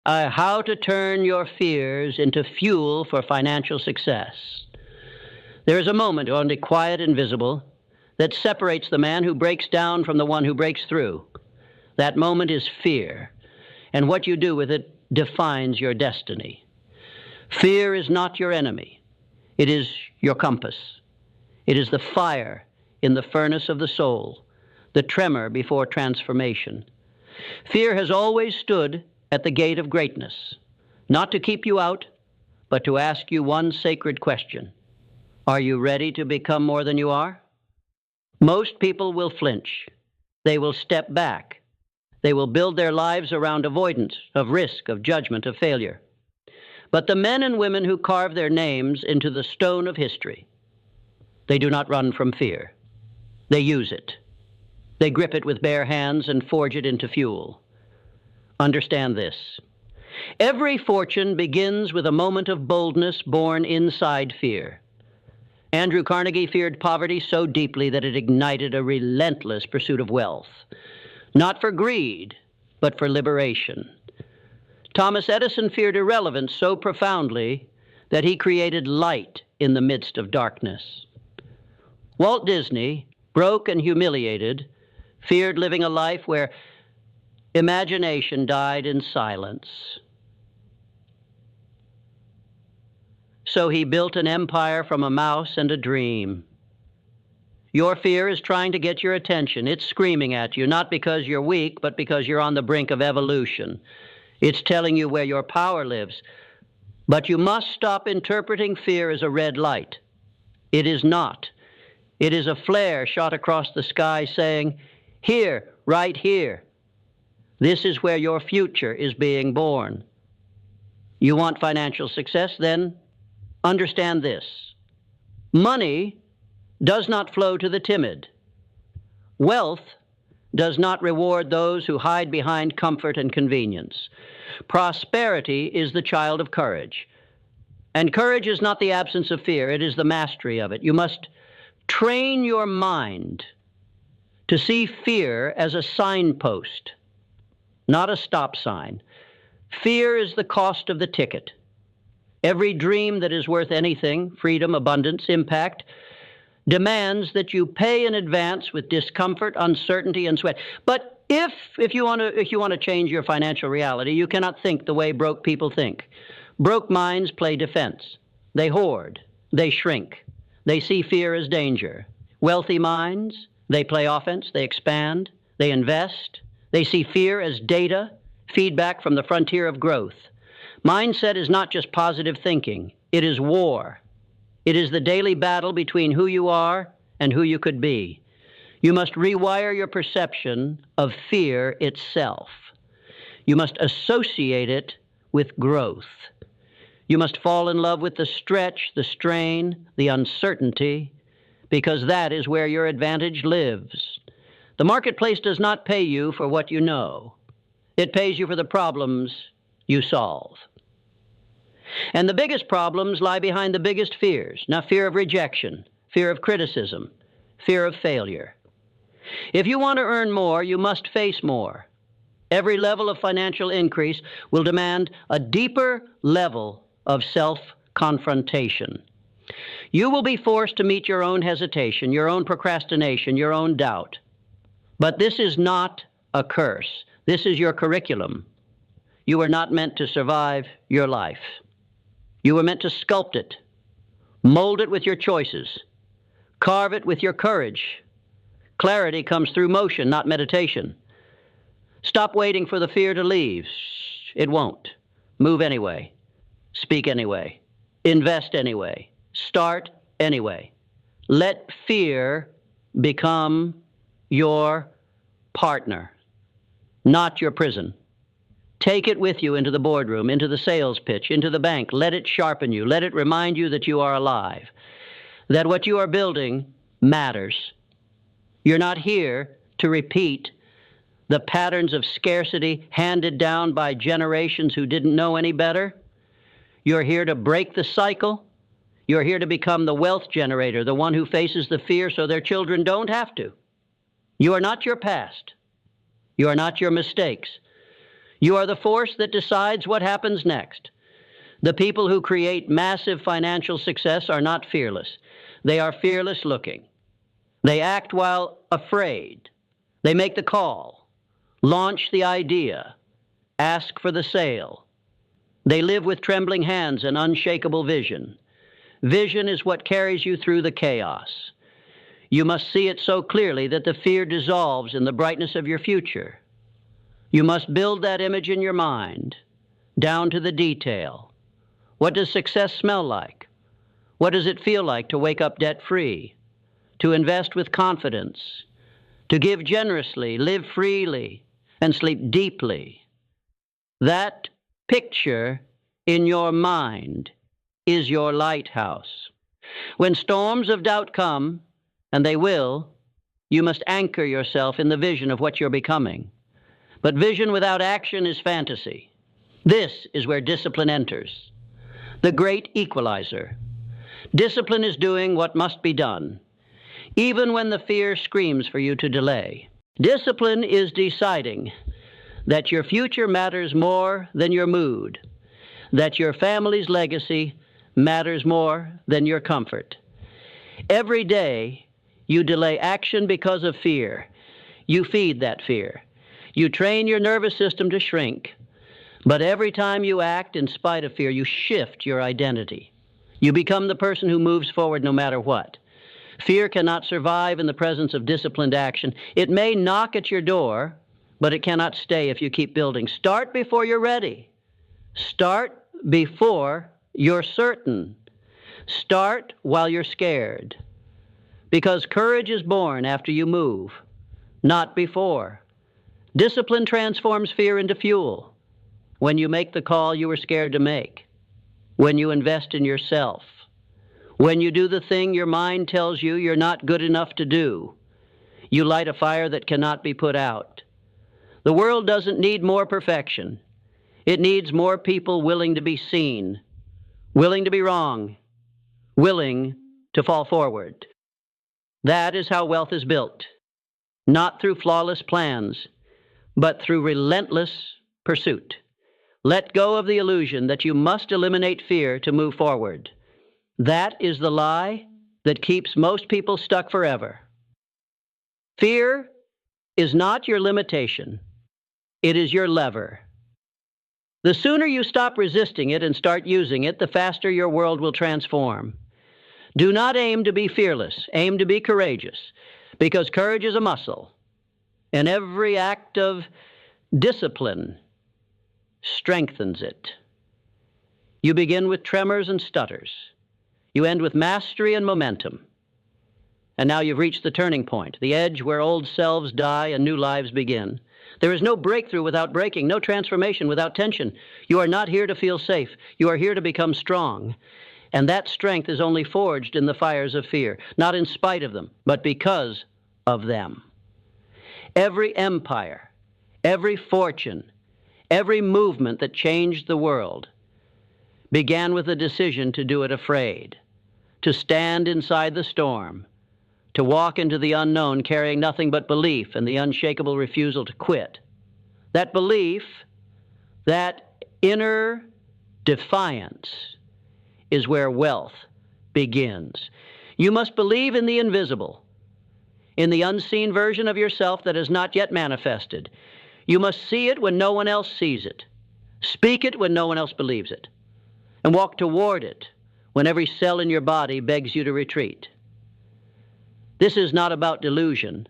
How to turn your fears into fuel for financial success. There is a moment, only quiet and visible, that separates the man who breaks down from the one who breaks through. That moment is fear, and what you do with it defines your destiny. Fear is not your enemy. It is your compass. It is the fire in the furnace of the soul, the tremor before transformation. Fear has always stood at the gate of greatness, not to keep you out, but to ask you one sacred question. Are you ready to become more than you are? Most people will flinch. They will step back. They will build their lives around avoidance, of risk, of judgment, of failure. But the men and women who carve their names into the stone of history, they do not run from fear. They use it. They grip it with bare hands and forge it into fuel. Understand this. Every fortune begins with a moment of boldness born inside fear. Andrew Carnegie feared poverty so deeply that it ignited a relentless pursuit of wealth, not for greed, but for liberation. Thomas Edison feared irrelevance so profoundly that he created light in the midst of darkness. Walt Disney, broke and humiliated, feared living a life where imagination died in silence. So he built an empire from a mouse and a dream. Your fear is trying to get your attention. It's screaming at you, not because you're weak, but because you're on the brink of evolution. It's telling you where your power lives. But you must stop interpreting fear as a red light. It is not. It is a flare shot across the sky saying, "Here, right here. This is where your future is being born." You want financial success? Then understand this. Money does not flow to the timid. Wealth does not reward those who hide behind comfort and convenience. Prosperity is the child of courage. And courage is not the absence of fear, it is the mastery of it. You must train your mind to see fear as a signpost, not a stop sign. Fear is the cost of the ticket. Every dream that is worth anything, freedom, abundance, impact, demands that you pay in advance with discomfort, uncertainty, and sweat. But if you want to change your financial reality, you cannot think the way broke people think. Broke minds play defense. They hoard. They shrink. They see fear as danger. Wealthy minds, they play offense. They expand. They invest. They see fear as data, feedback from the frontier of growth. Mindset is not just positive thinking. It is war. It is the daily battle between who you are and who you could be. You must rewire your perception of fear itself. You must associate it with growth. You must fall in love with the stretch, the strain, the uncertainty, because that is where your advantage lives. The marketplace does not pay you for what you know. It pays you for the problems you solve. And the biggest problems lie behind the biggest fears. Now, fear of rejection, fear of criticism, fear of failure. If you want to earn more, you must face more. Every level of financial increase will demand a deeper level of self-confrontation. You will be forced to meet your own hesitation, your own procrastination, your own doubt. But this is not a curse. This is your curriculum. You are not meant to survive your life. You were meant to sculpt it, mold it with your choices, carve it with your courage. Clarity comes through motion, not meditation. Stop waiting for the fear to leave. It won't. Move anyway. Speak anyway. Invest anyway. Start anyway. Let fear become your partner, not your prison. Take it with you into the boardroom, into the sales pitch, into the bank. Let it sharpen you. Let it remind you that you are alive, that what you are building matters. You're not here to repeat the patterns of scarcity handed down by generations who didn't know any better. You're here to break the cycle. You're here to become the wealth generator, the one who faces the fear so their children don't have to. You are not your past. You are not your mistakes. You are the force that decides what happens next. The people who create massive financial success are not fearless. They are fearless looking. They act while afraid. They make the call, launch the idea, ask for the sale. They live with trembling hands and unshakable vision. Vision is what carries you through the chaos. You must see it so clearly that the fear dissolves in the brightness of your future. You must build that image in your mind, down to the detail. What does success smell like? What does it feel like to wake up debt-free, to invest with confidence, to give generously, live freely, and sleep deeply? That picture in your mind is your lighthouse. When storms of doubt come, and they will, you must anchor yourself in the vision of what you're becoming. But vision without action is fantasy. This is where discipline enters, the great equalizer. Discipline is doing what must be done, even when the fear screams for you to delay. Discipline is deciding that your future matters more than your mood, that your family's legacy matters more than your comfort. Every day, you delay action because of fear. You feed that fear. You train your nervous system to shrink. But every time you act in spite of fear, you shift your identity. You become the person who moves forward no matter what. Fear cannot survive in the presence of disciplined action. It may knock at your door, but it cannot stay if you keep building. Start before you're ready. Start before you're certain. Start while you're scared. Because courage is born after you move, not before. Discipline transforms fear into fuel. When you make the call you were scared to make, when you invest in yourself, when you do the thing your mind tells you you're not good enough to do, you light a fire that cannot be put out. The world doesn't need more perfection. It needs more people willing to be seen, willing to be wrong, willing to fall forward. That is how wealth is built, not through flawless plans, but through relentless pursuit. Let go of the illusion that you must eliminate fear to move forward. That is the lie that keeps most people stuck forever. Fear is not your limitation. It is your lever. The sooner you stop resisting it and start using it, the faster your world will transform. Do not aim to be fearless. Aim to be courageous, because courage is a muscle, and every act of discipline strengthens it. You begin with tremors and stutters. You end with mastery and momentum. And now you've reached the turning point, the edge where old selves die and new lives begin. There is no breakthrough without breaking, no transformation without tension. You are not here to feel safe. You are here to become strong. And that strength is only forged in the fires of fear, not in spite of them, but because of them. Every empire, every fortune, every movement that changed the world began with a decision to do it afraid, to stand inside the storm, to walk into the unknown carrying nothing but belief and the unshakable refusal to quit. That belief, that inner defiance, is where wealth begins. You must believe in the invisible, in the unseen version of yourself that has not yet manifested. You must see it when no one else sees it, speak it when no one else believes it, and walk toward it when every cell in your body begs you to retreat. This is not about delusion.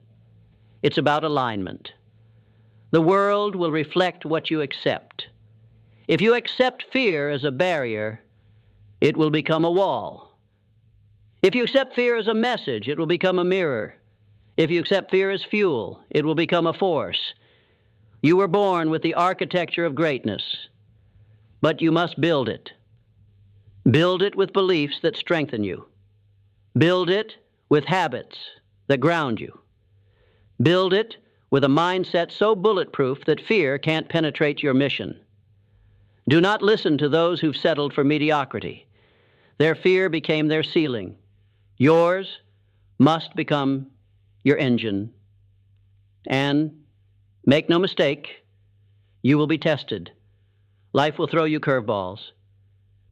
It's about alignment. The world will reflect what you accept. If you accept fear as a barrier, it will become a wall. If you accept fear as a message, it will become a mirror. If you accept fear as fuel, it will become a force. You were born with the architecture of greatness, but you must build it. Build it with beliefs that strengthen you. Build it with habits that ground you. Build it with a mindset so bulletproof that fear can't penetrate your mission. Do not listen to those who've settled for mediocrity. Their fear became their ceiling. Yours must become your engine. And make no mistake, You will be tested. Life will throw you curveballs.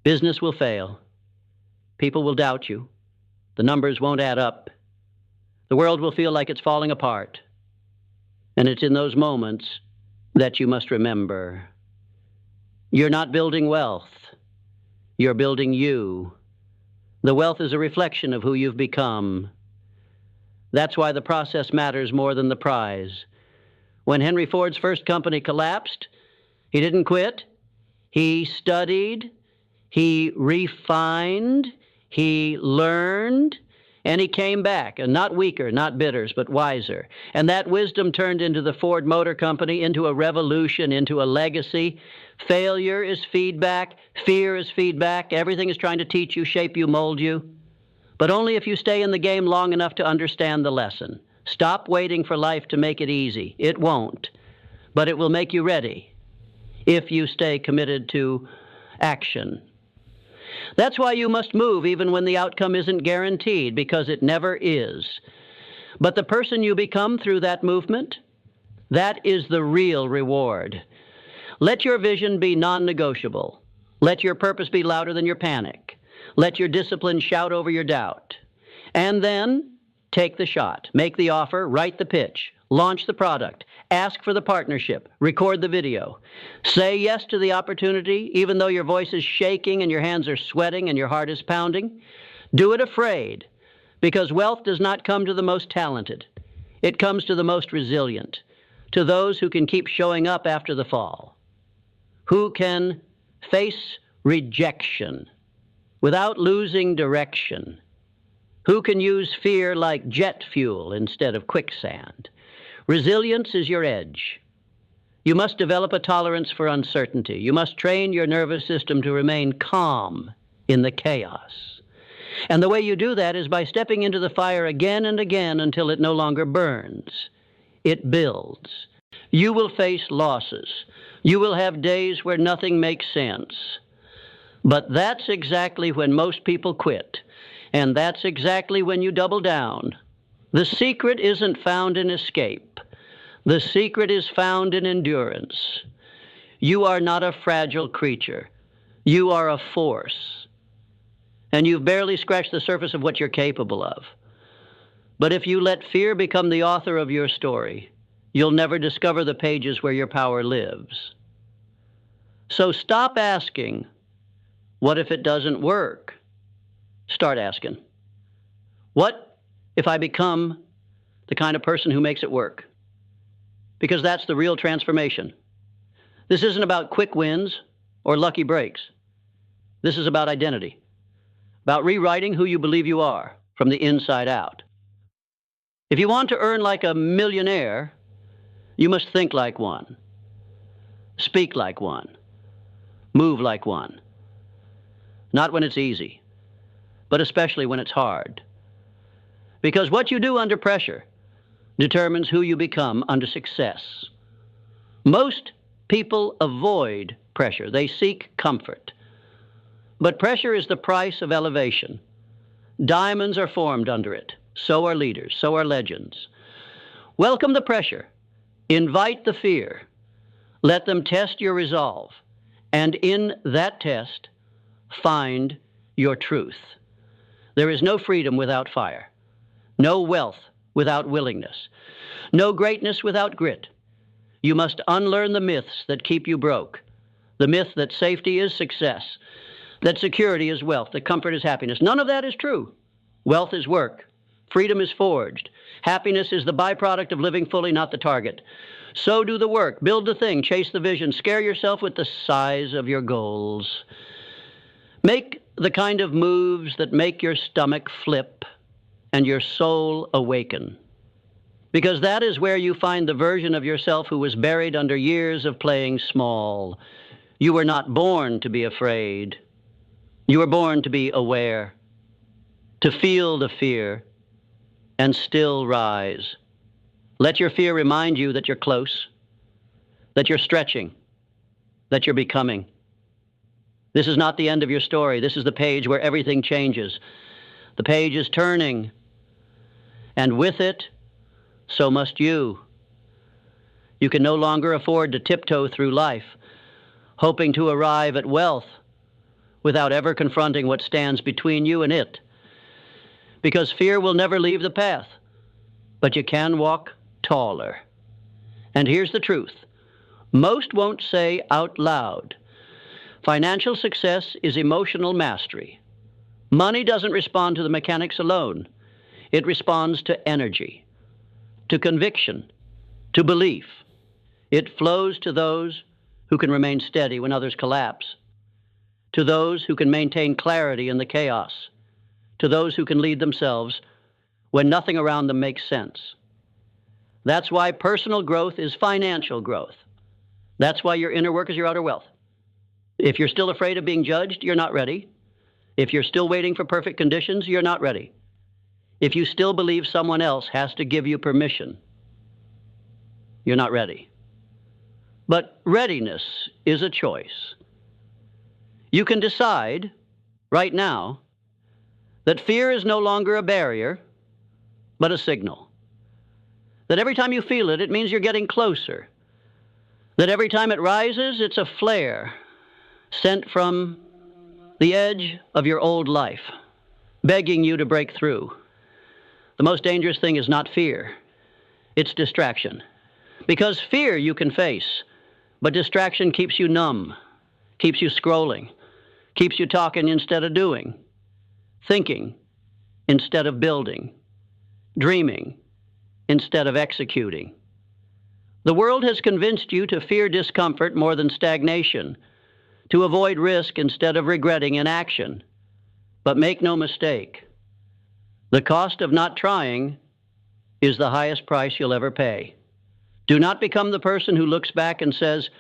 Business will fail. People will doubt you. The numbers won't add up. The world will feel like it's falling apart. And it's in those moments that you must remember. You're not building wealth. You're building you. The wealth is a reflection of who you've become. That's why the process matters more than the prize. When Henry Ford's first company collapsed, he didn't quit. He studied, he refined, he learned, and he came back, and not weaker, not bitter, but wiser. And that wisdom turned into the Ford Motor Company, into a revolution, into a legacy. Failure is feedback. Fear is feedback. Everything is trying to teach you, shape you, mold you. But only if you stay in the game long enough to understand the lesson. Stop waiting for life to make it easy. It won't. But it will make you ready if you stay committed to action. That's why you must move even when the outcome isn't guaranteed, because it never is. But the person you become through that movement, that is the real reward. Let your vision be non-negotiable. Let your purpose be louder than your panic. Let your discipline shout over your doubt. And then take the shot, make the offer, write the pitch, launch the product, ask for the partnership, record the video. Say yes to the opportunity, even though your voice is shaking and your hands are sweating and your heart is pounding. Do it afraid, because wealth does not come to the most talented. It comes to the most resilient, to those who can keep showing up after the fall, who can face rejection without losing direction, who can use fear like jet fuel instead of quicksand. Resilience is your edge. You must develop a tolerance for uncertainty. You must train your nervous system to remain calm in the chaos. And the way you do that is by stepping into the fire again and again until it no longer burns. It builds. You will face losses. You will have days where nothing makes sense. But that's exactly when most people quit. And that's exactly when you double down. The secret isn't found in escape. The secret is found in endurance. You are not a fragile creature. You are a force. And you've barely scratched the surface of what you're capable of. But if you let fear become the author of your story, you'll never discover the pages where your power lives. So stop asking, what if it doesn't work? Start asking, what if I become the kind of person who makes it work? Because that's the real transformation. This isn't about quick wins or lucky breaks. This is about identity, about rewriting who you believe you are from the inside out. If you want to earn like a millionaire, you must think like one, speak like one, move like one. Not when it's easy, but especially when it's hard. Because what you do under pressure determines who you become under success. Most people avoid pressure. They seek comfort. But pressure is the price of elevation. Diamonds are formed under it. So are leaders. So are legends. Welcome the pressure. Invite the fear. Let them test your resolve. And in that test, find your truth. There is no freedom without fire, no wealth without willingness, no greatness without grit. You must unlearn the myths that keep you broke, the myth that safety is success, that security is wealth, that comfort is happiness. None of that is true. Wealth is work. Freedom is forged. Happiness is the byproduct of living fully, not the target. So do the work, build the thing, chase the vision, scare yourself with the size of your goals. Make the kind of moves that make your stomach flip and your soul awaken. Because that is where you find the version of yourself who was buried under years of playing small. You were not born to be afraid. You were born to be aware, to feel the fear, and still rise. Let your fear remind you that you're close, that you're stretching, that you're becoming. This is not the end of your story. This is the page where everything changes. The page is turning, and with it, so must you. You can no longer afford to tiptoe through life, hoping to arrive at wealth without ever confronting what stands between you and it. Because fear will never leave the path, but you can walk taller. And here's the truth. Most won't say out loud. Financial success is emotional mastery. Money doesn't respond to the mechanics alone. It responds to energy, to conviction, to belief. It flows to those who can remain steady when others collapse, to those who can maintain clarity in the chaos, to those who can lead themselves when nothing around them makes sense. That's why personal growth is financial growth. That's why your inner work is your outer wealth. If you're still afraid of being judged, you're not ready. If you're still waiting for perfect conditions, you're not ready. If you still believe someone else has to give you permission, you're not ready. But readiness is a choice. You can decide right now that fear is no longer a barrier, but a signal. That every time you feel it, it means you're getting closer. That every time it rises, it's a flare sent from the edge of your old life, begging you to break through. The most dangerous thing is not fear, it's distraction. Because fear you can face, but distraction keeps you numb, keeps you scrolling, keeps you talking instead of doing, thinking instead of building, dreaming instead of executing. The world has convinced you to fear discomfort more than stagnation, to avoid risk instead of regretting inaction. But make no mistake, the cost of not trying is the highest price you'll ever pay. Do not become the person who looks back and says,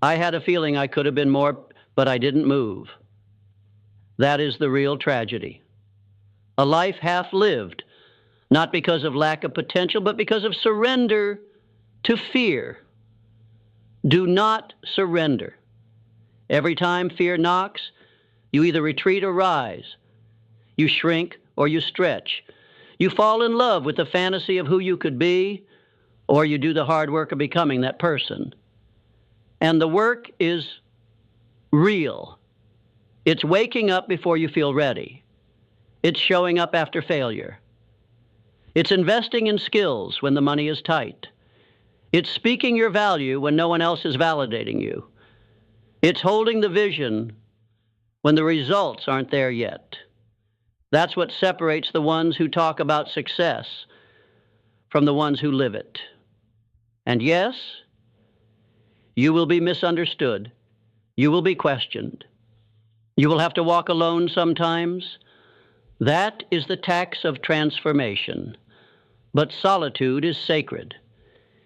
I had a feeling I could have been more, but I didn't move. That is the real tragedy. A life half lived, not because of lack of potential, but because of surrender to fear. Do not surrender. Every time fear knocks, you either retreat or rise. You shrink or you stretch. You fall in love with the fantasy of who you could be, or you do the hard work of becoming that person. And the work is real. It's waking up before you feel ready. It's showing up after failure. It's investing in skills when the money is tight. It's speaking your value when no one else is validating you. It's holding the vision when the results aren't there yet. That's what separates the ones who talk about success from the ones who live it. And yes, you will be misunderstood. You will be questioned. You will have to walk alone sometimes. That is the tax of transformation. But solitude is sacred.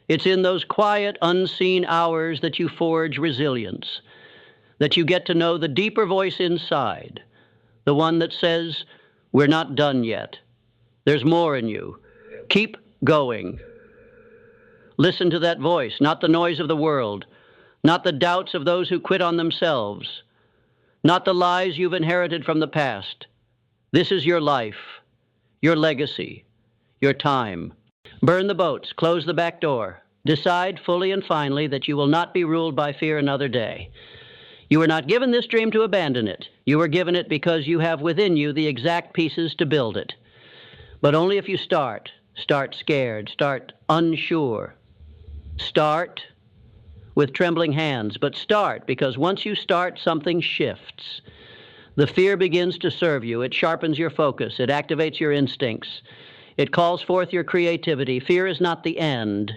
It's in those quiet, unseen hours that you forge resilience, that you get to know the deeper voice inside, the one that says, we're not done yet. There's more in you. Keep going. Listen to that voice, not the noise of the world, not the doubts of those who quit on themselves, not the lies you've inherited from the past. This is your life, your legacy, your time. Burn the boats, close the back door. Decide fully and finally that you will not be ruled by fear another day. You were not given this dream to abandon it. You were given it because you have within you the exact pieces to build it. But only if you start scared, start unsure. Start with trembling hands, but start, because once you start, something shifts. The fear begins to serve you. It sharpens your focus. It activates your instincts. It calls forth your creativity. Fear is not the end.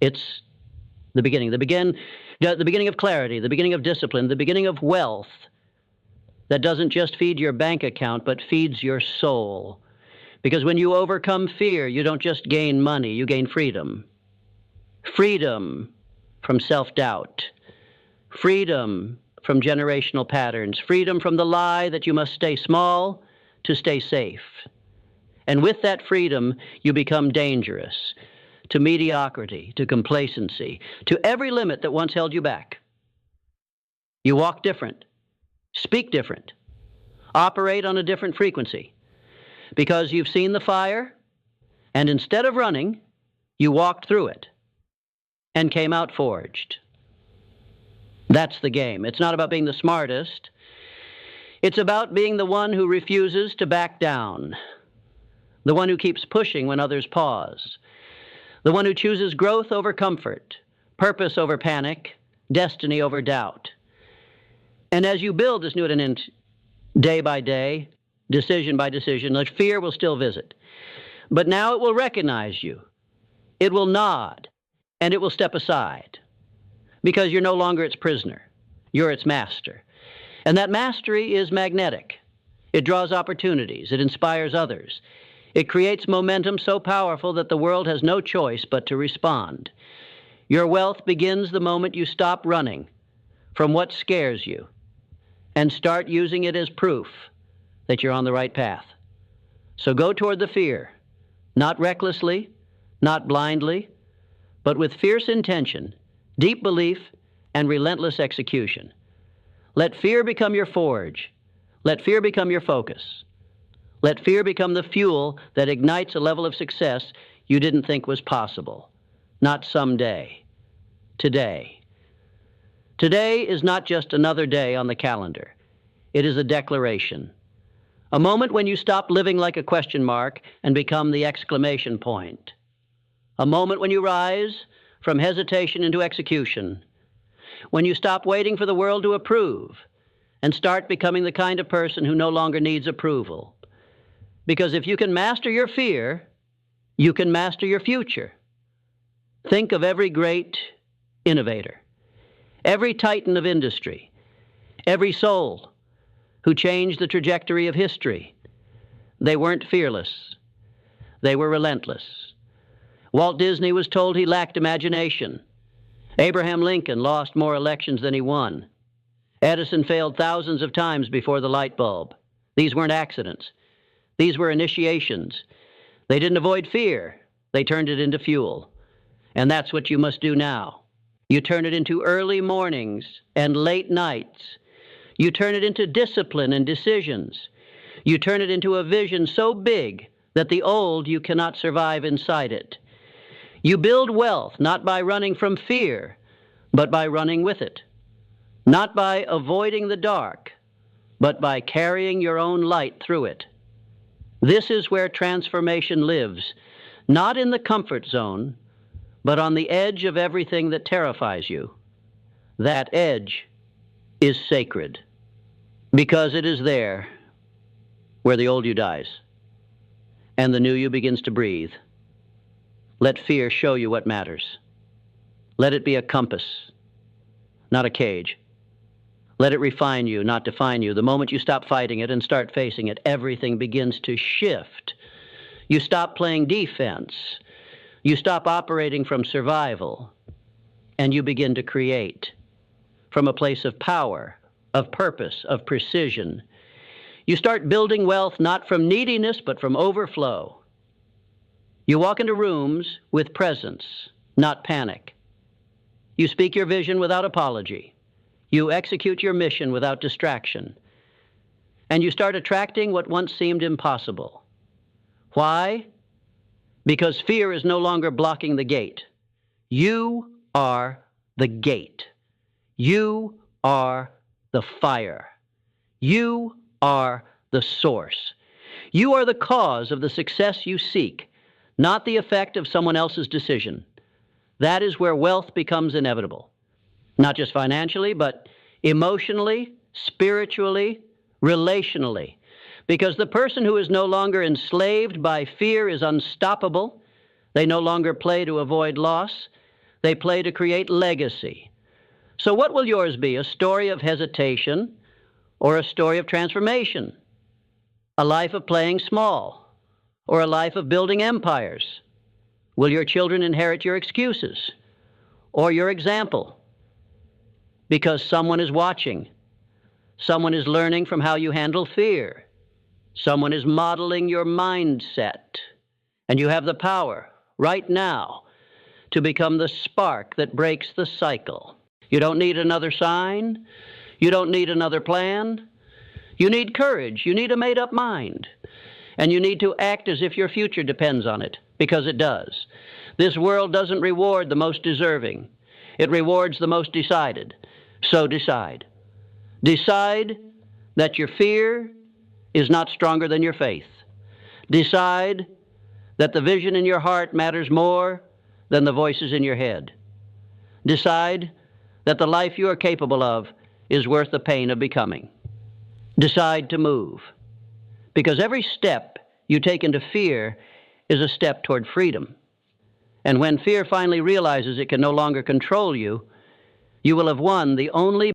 It's the beginning. The beginning of clarity, the beginning of discipline, the beginning of wealth that doesn't just feed your bank account, but feeds your soul. Because when you overcome fear, you don't just gain money, you gain freedom. Freedom from self-doubt. Freedom from generational patterns. Freedom from the lie that you must stay small to stay safe. And with that freedom, you become dangerous to mediocrity, to complacency, to every limit that once held you back. You walk different, speak different, operate on a different frequency, because you've seen the fire, and instead of running, you walked through it. and came out forged. That's the game. It's not about being the smartest. It's about being the one who refuses to back down, the one who keeps pushing when others pause, the one who chooses growth over comfort, purpose over panic, destiny over doubt. And as you build this new identity day by day, decision by decision, the fear will still visit. But now it will recognize you. It will nod, and it will step aside, because you're no longer its prisoner. You're its master. And that mastery is magnetic. It draws opportunities. It inspires others. It creates momentum so powerful that the world has no choice but to respond. Your wealth begins the moment you stop running from what scares you and start using it as proof that you're on the right path. So go toward the fear, not recklessly, not blindly, but with fierce intention, deep belief, and relentless execution. Let fear become your forge. Let fear become your focus. Let fear become the fuel that ignites a level of success you didn't think was possible. Not someday. Today. Today is not just another day on the calendar. It is a declaration. A moment when you stop living like a question mark and become the exclamation point. A moment when you rise from hesitation into execution. When you stop waiting for the world to approve and start becoming the kind of person who no longer needs approval. Because if you can master your fear, you can master your future. Think of every great innovator, every titan of industry, every soul who changed the trajectory of history. They weren't fearless. They were relentless. Walt Disney was told he lacked imagination. Abraham Lincoln lost more elections than he won. Edison failed thousands of times before the light bulb. These weren't accidents. These were initiations. They didn't avoid fear. They turned it into fuel. And that's what you must do now. You turn it into early mornings and late nights. You turn it into discipline and decisions. You turn it into a vision so big that the old you cannot survive inside it. You build wealth not by running from fear, but by running with it. Not by avoiding the dark, but by carrying your own light through it. This is where transformation lives, not in the comfort zone, but on the edge of everything that terrifies you. That edge is sacred, because it is there where the old you dies and the new you begins to breathe. Let fear show you what matters. Let it be a compass, not a cage. Let it refine you, not define you. The moment you stop fighting it and start facing it, everything begins to shift. You stop playing defense. You stop operating from survival, and you begin to create from a place of power, of purpose, of precision. You start building wealth not from neediness, but from overflow. You walk into rooms with presence, not panic. You speak your vision without apology. You execute your mission without distraction. And you start attracting what once seemed impossible. Why? Because fear is no longer blocking the gate. You are the gate. You are the fire. You are the source. You are the cause of the success you seek, not the effect of someone else's decision. That is where wealth becomes inevitable. Not just financially, but emotionally, spiritually, relationally. Because the person who is no longer enslaved by fear is unstoppable. They no longer play to avoid loss. They play to create legacy. So what will yours be? A story of hesitation or a story of transformation? A life of playing small or a life of building empires? Will your children inherit your excuses or your example? Because someone is watching. Someone is learning from how you handle fear. Someone is modeling your mindset. And you have the power right now to become the spark that breaks the cycle. You don't need another sign. You don't need another plan. You need courage. You need a made-up mind. And you need to act as if your future depends on it, because it does. This world doesn't reward the most deserving. It rewards the most decided. So decide. Decide that your fear is not stronger than your faith. Decide that the vision in your heart matters more than the voices in your head. Decide that the life you are capable of is worth the pain of becoming. Decide to move. Because every step you take into fear is a step toward freedom. And when fear finally realizes it can no longer control you, you will have won the only